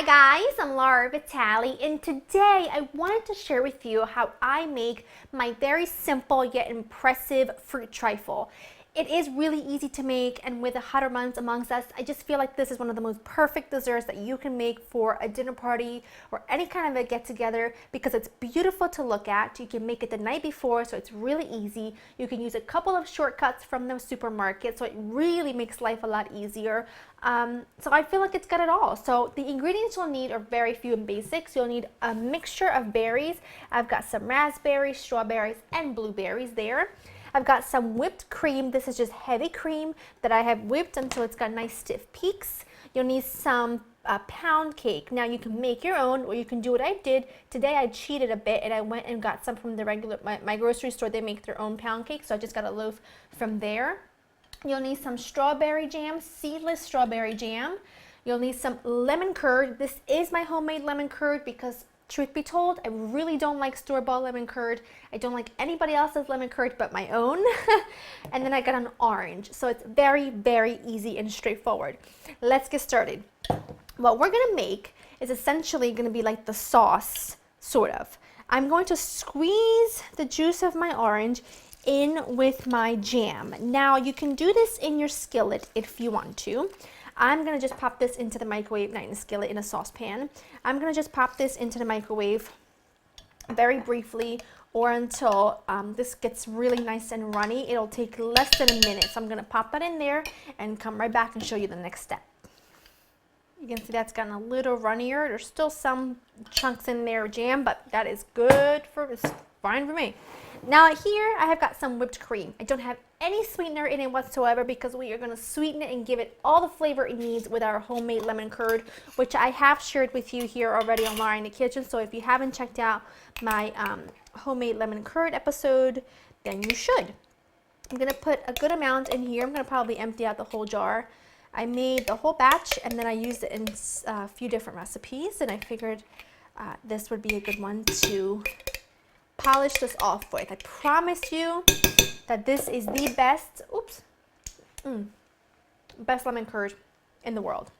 guys, I'm Laura Vitale, and today I wanted to share with you how I make my very simple yet impressive fruit trifle. It is really easy to make, and with the hotter months amongst us, I just feel like this is one of the most perfect desserts that you can make for a dinner party or any kind of a get-together because it's beautiful to look at. You can make it the night before, so it's really easy. You can use a couple of shortcuts from the supermarket, so it really makes life a lot easier. So I feel like it's got it all. So the ingredients you'll need are very few and basic. So you'll need a mixture of berries. I've got some raspberries, strawberries, and blueberries there. I've got some whipped cream. This is just heavy cream that I have whipped until it's got nice stiff peaks. You'll need some pound cake. Now you can make your own, or you can do what I did. Today I cheated a bit and I went and got some from the regular, my grocery store. They make their own pound cake, so I just got a loaf from there. You'll need some strawberry jam, seedless strawberry jam. You'll need some lemon curd. This is my homemade lemon curd because, truth be told, I really don't like store-bought lemon curd. I don't like anybody else's lemon curd but my own. And then I got an orange. So it's very, very easy and straightforward. Let's get started. What we're gonna make is essentially gonna be like the sauce, sort of. I'm going to squeeze the juice of my orange in with my jam. Now you can do this in your skillet if you want to. I'm gonna just pop this into the microwave, not in a skillet, in a saucepan. I'm gonna just pop this into the microwave very briefly or until this gets really nice and runny. It'll take less than a minute. So I'm gonna pop that in there and come right back and show you the next step. You can see that's gotten a little runnier. There's still some chunks in there of jam, but that is good for, it's fine for me. Now here I have got some whipped cream. I don't have any sweetener in it whatsoever because we are going to sweeten it and give it all the flavor it needs with our homemade lemon curd, which I have shared with you here already on Laura in the Kitchen. So if you haven't checked out my homemade lemon curd episode, then you should. I'm going to put a good amount in here. I'm going to probably empty out the whole jar. I made the whole batch and then I used it in a few different recipes, and I figured this would be a good one to polish this off with. I promise you that this is the best, best lemon curd in the world.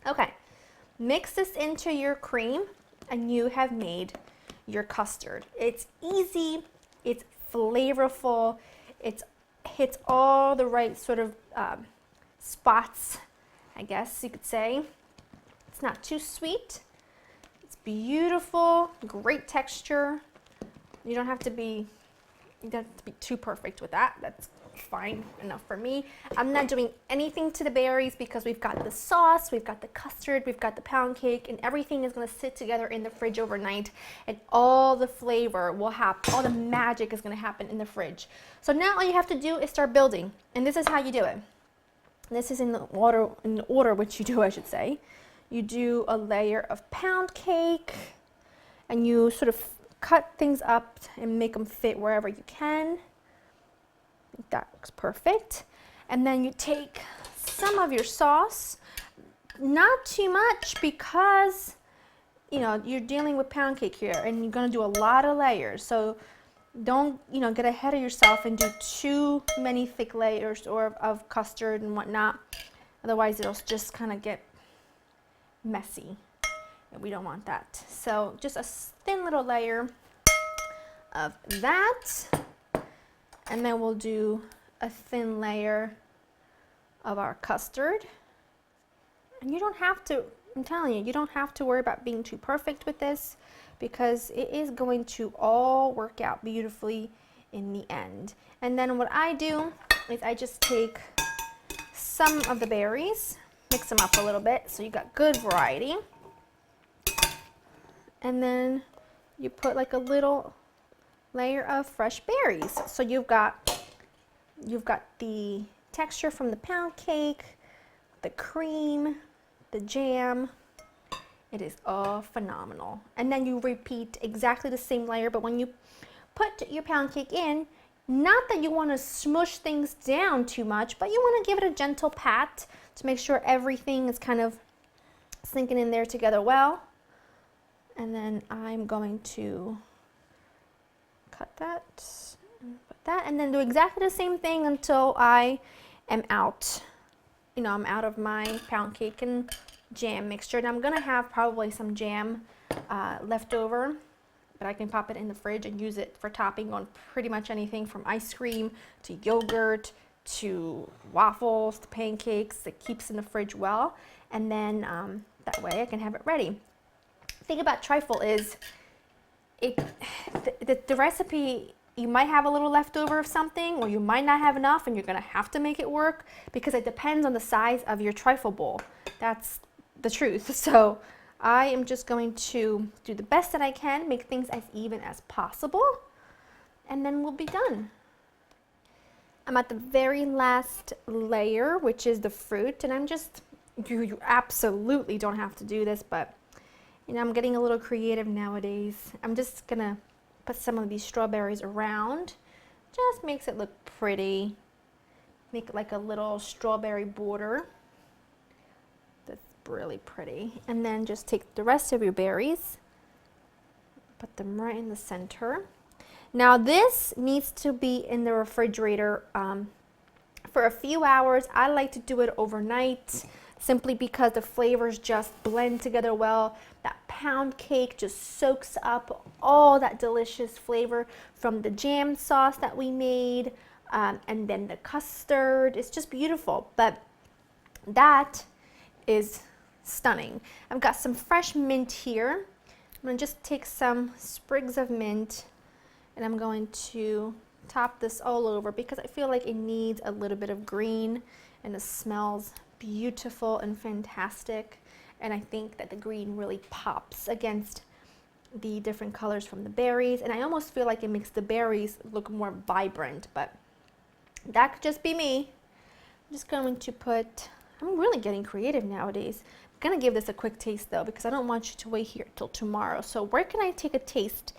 Okay, mix this into your cream and you have made your custard. It's easy, it's flavorful, it hits all the right sort of spots, I guess you could say. It's not too sweet, it's beautiful, great texture. You don't have to be too perfect with that. That's fine enough for me. I'm not doing anything to the berries because we've got the sauce, we've got the custard, we've got the pound cake, and everything is going to sit together in the fridge overnight, and all the flavor will happen, all the magic is going to happen in the fridge. So now all you have to do is start building, and this is how you do it. This is in the order which you do, I should say. You do a layer of pound cake, and you sort of cut things up and make them fit wherever you can. I think that looks perfect. And then you take some of your sauce, not too much because, you know, you're dealing with pound cake here and you're gonna do a lot of layers. So don't, you know, get ahead of yourself and do too many thick layers or of custard and whatnot. Otherwise it'll just kind of get messy. We don't want that. So just a thin little layer of that, and then we'll do a thin layer of our custard. And you don't have to, I'm telling you, you don't have to worry about being too perfect with this because it is going to all work out beautifully in the end. And then what I do is I just take some of the berries, mix them up a little bit so you got good variety. And then you put like a little layer of fresh berries. So you've got the texture from the pound cake, the cream, the jam. It is all phenomenal. And then you repeat exactly the same layer, but when you put your pound cake in, not that you want to smush things down too much, but you want to give it a gentle pat to make sure everything is kind of sinking in there together well. And then I'm going to cut that, and put that, and then do exactly the same thing until I am out. You know, I'm out of my pound cake and jam mixture. And I'm gonna have probably some jam left over, but I can pop it in the fridge and use it for topping on pretty much anything from ice cream to yogurt to waffles to pancakes. It keeps in the fridge well, and then that way I can have it ready. The thing about trifle is the recipe, you might have a little leftover of something, or you might not have enough, and you're gonna have to make it work because it depends on the size of your trifle bowl. That's the truth. So I am just going to do the best that I can, make things as even as possible, and then we'll be done. I'm at the very last layer, which is the fruit, and I'm just, you absolutely don't have to do this, but you know, I'm getting a little creative nowadays. I'm just gonna put some of these strawberries around. Just makes it look pretty. Make it like a little strawberry border. That's really pretty. And then just take the rest of your berries, put them right in the center. Now this needs to be in the refrigerator for a few hours. I like to do it overnight, simply because the flavors just blend together well. That pound cake just soaks up all that delicious flavor from the jam sauce that we made, and then the custard. It's just beautiful, but that is stunning. I've got some fresh mint here. I'm gonna just take some sprigs of mint, and I'm going to top this all over because I feel like it needs a little bit of green, and it smells beautiful and fantastic. And I think that the green really pops against the different colors from the berries, and I almost feel like it makes the berries look more vibrant, but that could just be me. I'm just going to put, I'm really getting creative nowadays. I'm gonna give this a quick taste though, because I don't want you to wait here till tomorrow. So where can I take a taste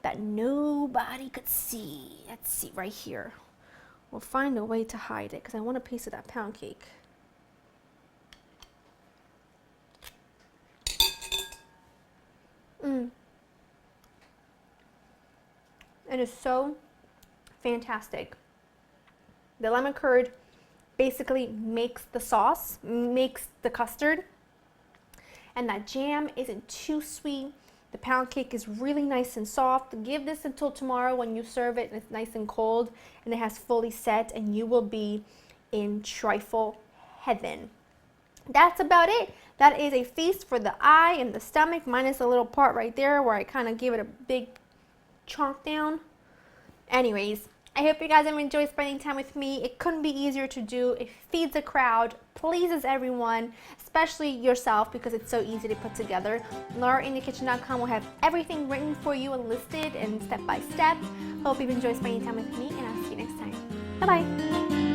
that nobody could see? Let's see, right here. We'll find a way to hide it because I want a piece of that pound cake. It is so fantastic. The lemon curd basically makes the sauce, makes the custard, and that jam isn't too sweet. The pound cake is really nice and soft. Give this until tomorrow when you serve it and it's nice and cold and it has fully set, and you will be in trifle heaven. That's about it. That is a feast for the eye and the stomach, minus a little part right there where I kind of give it a big chunk down. Anyways, I hope you guys have enjoyed spending time with me. It couldn't be easier to do. It feeds the crowd, pleases everyone, especially yourself, because it's so easy to put together. LauraInTheKitchen.com will have everything written for you and listed and step by step. Hope you've enjoyed spending time with me, and I'll see you next time. Bye-bye.